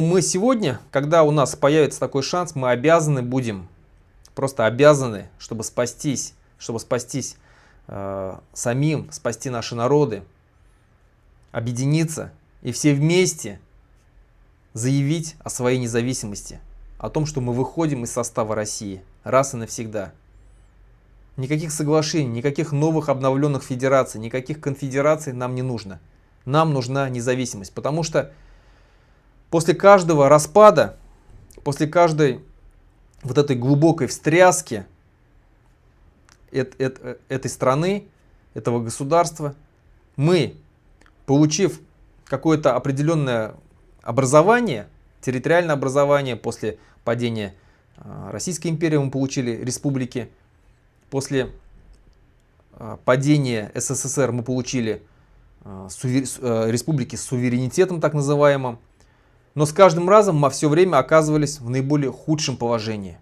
Мы сегодня, когда у нас появится такой шанс, мы обязаны будем, просто обязаны, чтобы спастись самим, спасти наши народы, объединиться и все вместе заявить о своей независимости, о том, что мы выходим из состава России раз и навсегда. Никаких соглашений, никаких новых обновленных федераций, никаких конфедераций нам не нужно. Нам нужна независимость, потому что после каждого распада, после каждой вот этой глубокой встряски этой страны, этого государства, мы, получив какое-то определенное образование, территориальное образование, после падения Российской империи мы получили республики, после падения СССР мы получили республики с суверенитетом так называемым, но с каждым разом мы все время оказывались в наиболее худшем положении.